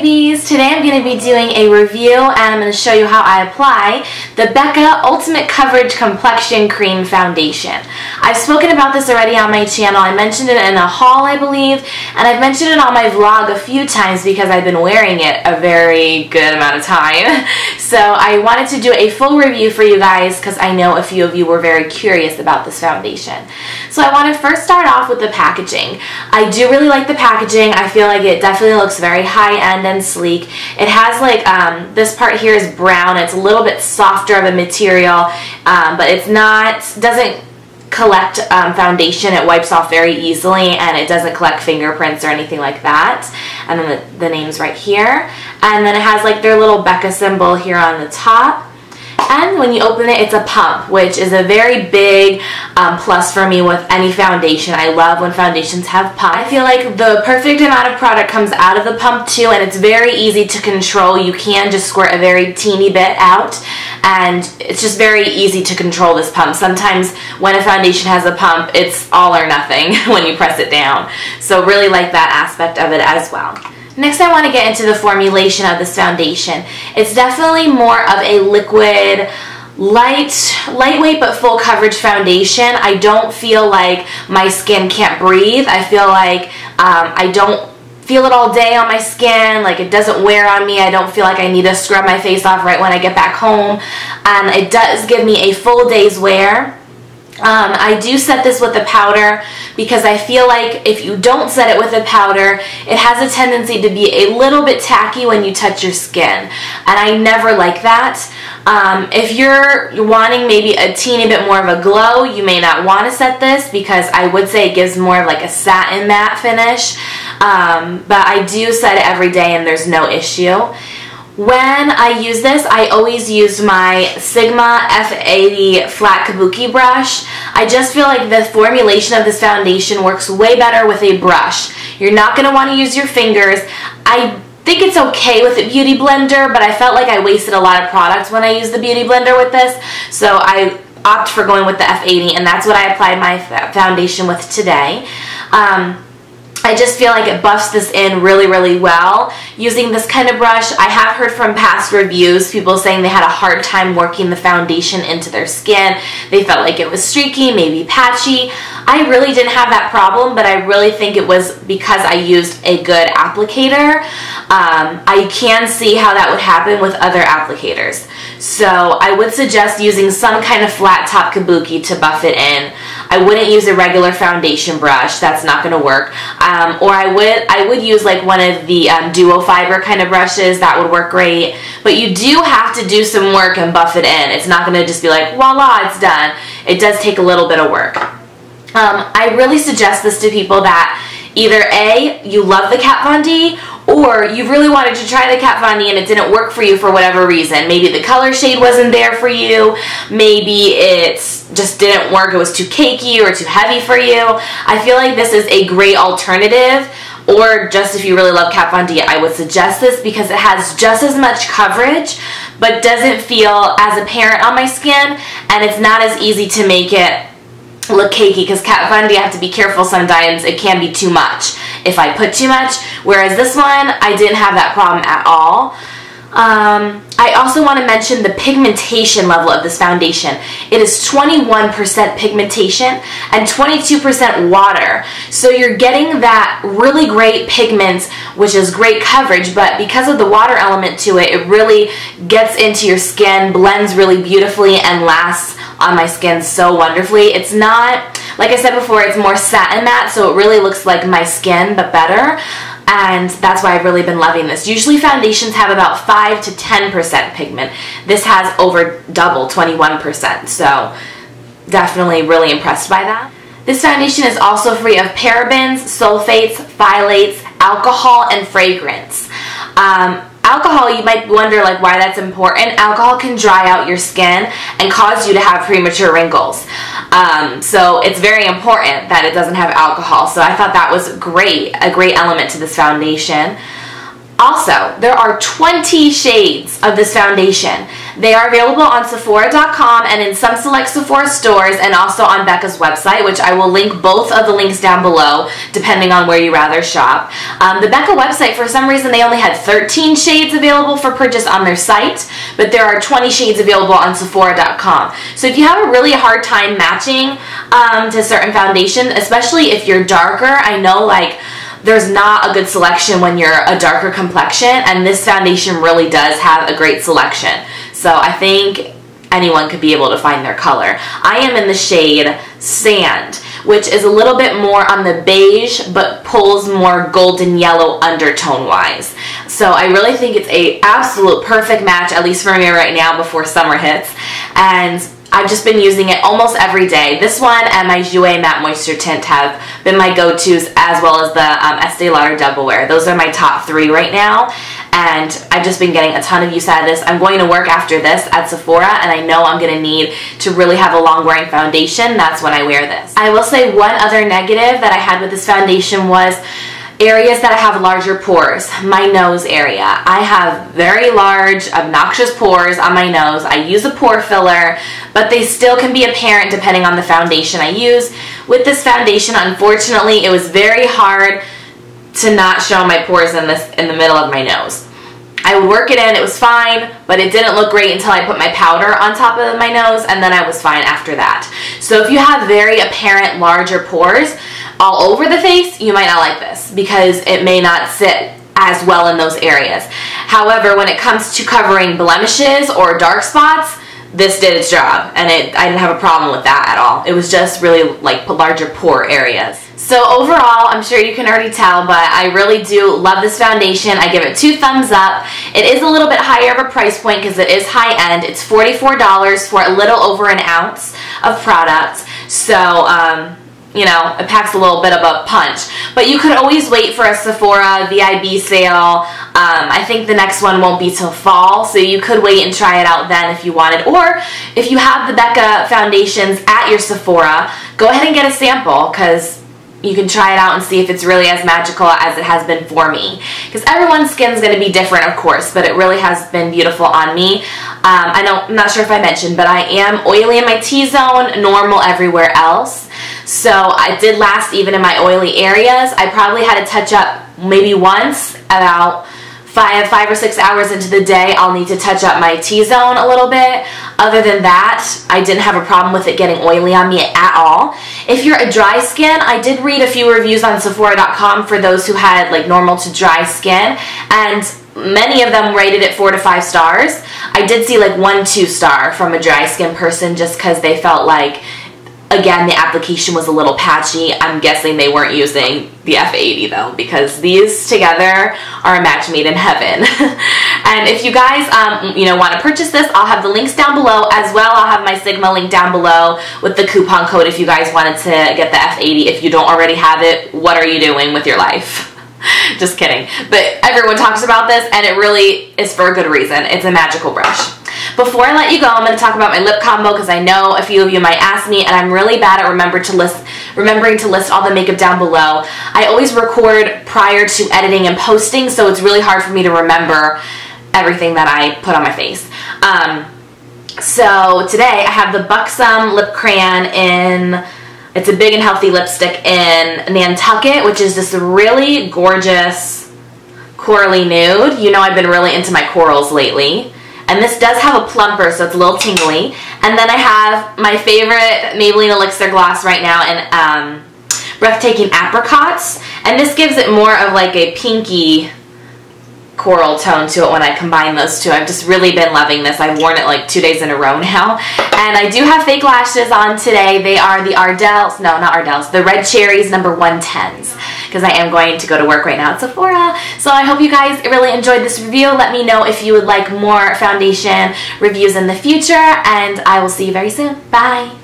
honeybees! Today I'm going to be doing a review and I'm going to show you how I apply the Becca Ultimate Coverage Complexion Cream Foundation. I've spoken about this already on my channel. I mentioned it in a haul, I believe, and I've mentioned it on my vlog a few times because I've been wearing it a very good amount of time. So I wanted to do a full review for you guys because I know a few of you were very curious about this foundation. So I want to first start off with the packaging. I do really like the packaging. I feel like it definitely looks very high-end and sleek. It has like, this part here is brown. It's a little bit softer of a material, but it's not, doesn't collect foundation. It wipes off very easily and it doesn't collect fingerprints or anything like that. And then the name's right here. And then it has like their little Becca symbol here on the top. And when you open it, it's a pump, which is a very big plus for me with any foundation. I love when foundations have pumps. I feel like the perfect amount of product comes out of the pump too, and it's very easy to control. You can just squirt a very teeny bit out, and it's just very easy to control this pump. Sometimes when a foundation has a pump, it's all or nothing when you press it down. So really like that aspect of it as well. Next, I want to get into the formulation of this foundation. It's definitely more of a liquid, lightweight but full coverage foundation. I don't feel like my skin can't breathe. I feel like I don't feel it all day on my skin, like it doesn't wear on me. I don't feel like I need to scrub my face off right when I get back home. And it does give me a full day's wear. I do set this with a powder because I feel like if you don't set it with a powder, it has a tendency to be a little bit tacky when you touch your skin, and I never like that. If you're wanting maybe a teeny bit more of a glow, you may not want to set this because I would say it gives more of like a satin matte finish, but I do set it every day and there's no issue. When I use this, I always use my Sigma F80 flat kabuki brush. I just feel like the formulation of this foundation works way better with a brush. You're not going to want to use your fingers. I think it's okay with a beauty blender, but I felt like I wasted a lot of product when I used the beauty blender with this, so I opt for going with the F80, and that's what I applied my foundation with today. I just feel like it buffs this in really, really well. Using this kind of brush, I have heard from past reviews, people saying they had a hard time working the foundation into their skin. They felt like it was streaky, maybe patchy. I really didn't have that problem, but I really think it was because I used a good applicator. I can see how that would happen with other applicators. So I would suggest using some kind of flat top kabuki to buff it in. I wouldn't use a regular foundation brush. That's not going to work. Or I would use like one of the duo fiber kind of brushes. That would work great. But you do have to do some work and buff it in. It's not going to just be like, voila, it's done. It does take a little bit of work. I really suggest this to people that either A, you love the Kat Von D, or you really wanted to try the Kat Von D and it didn't work for you for whatever reason. Maybe the color shade wasn't there for you. Maybe it just didn't work. It was too cakey or too heavy for you. I feel like this is a great alternative. Or just if you really love Kat Von D, I would suggest this because it has just as much coverage but doesn't feel as apparent on my skin, and it's not as easy to make it look cakey because Kat Von D, I have to be careful sometimes. It can be too much if I put too much, whereas this one, I didn't have that problem at all. I also want to mention the pigmentation level of this foundation. It is 21% pigmentation and 22% water. So you're getting that really great pigment, which is great coverage, but because of the water element to it, it really gets into your skin, blends really beautifully, and lasts on my skin so wonderfully. It's not, like I said before, it's more satin matte, so it really looks like my skin, but better. And that's why I've really been loving this. Usually foundations have about 5 to 10% pigment. This has over double, 21%. So definitely really impressed by that. This foundation is also free of parabens, sulfates, phthalates, alcohol, and fragrance. Alcohol, you might wonder like why that's important. Alcohol can dry out your skin and cause you to have premature wrinkles. So it's very important that it doesn't have alcohol. So I thought that was great, a great element to this foundation. Also, there are 20 shades of this foundation. They are available on Sephora.com and in some select Sephora stores, and also on Becca's website, which I will link both of the links down below depending on where you rather shop. The Becca website, for some reason, they only had 13 shades available for purchase on their site, but there are 20 shades available on Sephora.com. So if you have a really hard time matching to certain foundation, especially if you're darker, I know like there's not a good selection when you're a darker complexion, and this foundation really does have a great selection. So I think anyone could be able to find their color. I am in the shade Sand, which is a little bit more on the beige, but pulls more golden yellow undertone wise. So I really think it's a absolute perfect match, at least for me right now before summer hits. And I've just been using it almost every day. This one and my Jouer Matte Moisture Tint have been my go-tos, as well as the Estee Lauder Double Wear. Those are my top 3 right now, and I've just been getting a ton of use out of this. I'm going to work after this at Sephora, and I know I'm going to need to really have a long-wearing foundation. That's when I wear this. I will say one other negative that I had with this foundation was areas that I have larger pores. My nose area. I have very large, obnoxious pores on my nose. I use a pore filler, but they still can be apparent depending on the foundation I use. With this foundation, unfortunately, it was very hard to not show my pores in the middle of my nose. I would work it in, it was fine, but it didn't look great until I put my powder on top of my nose, and then I was fine after that. So if you have very apparent larger pores all over the face, you might not like this because it may not sit as well in those areas. However, when it comes to covering blemishes or dark spots, this did its job, and I didn't have a problem with that at all. It was just really like larger pore areas. So overall, I'm sure you can already tell, but I really do love this foundation. I give it 2 thumbs up. It is a little bit higher of a price point because it is high end. It's $44 for a little over an ounce of product. So, you know, it packs a little bit of a punch. But you could always wait for a Sephora VIB sale. I think the next one won't be till fall, so you could wait and try it out then if you wanted. Or if you have the Becca foundations at your Sephora, go ahead and get a sample, because you can try it out and see if it's really as magical as it has been for me. Because everyone's skin's going to be different, of course, but it really has been beautiful on me. I'm not sure if I mentioned, but I am oily in my T-zone, normal everywhere else. So it did last even in my oily areas. I probably had to touch up maybe once, about 5 or 6 hours into the day. I'll need to touch up my T-zone a little bit. Other than that, I didn't have a problem with it getting oily on me at all. If you're a dry skin, I did read a few reviews on Sephora.com for those who had like normal to dry skin, and many of them rated it 4 to 5 stars. I did see like 1 2-star from a dry skin person just because they felt like, again, the application was a little patchy. I'm guessing they weren't using the F80 though, because these together are a match made in heaven. And if you guys want to purchase this, I'll have the links down below as well. I'll have my Sigma link down below with the coupon code if you guys wanted to get the F80. If you don't already have it, what are you doing with your life? Just kidding. But everyone talks about this, and it really is for a good reason. It's a magical brush. Before I let you go, I'm going to talk about my lip combo because I know a few of you might ask me, and I'm really bad at remembering to list all the makeup down below. I always record prior to editing and posting, so it's really hard for me to remember everything that I put on my face. So today I have the Buxom Lip Crayon in... It's a big and healthy lipstick in Nantucket, which is this really gorgeous corally nude. You know I've been really into my corals lately. And this does have a plumper, so it's a little tingly. And then I have my favorite Maybelline Elixir gloss right now in Breathtaking Apricots. And this gives it more of like a pinky coral tone to it when I combine those two. I've just really been loving this. I've worn it like 2 days in a row now. And I do have fake lashes on today. They are the Ardell's, no, not Ardell's, the Red Cherries number 110s, because I am going to go to work right now at Sephora. So I hope you guys really enjoyed this review. Let me know if you would like more foundation reviews in the future, and I will see you very soon. Bye!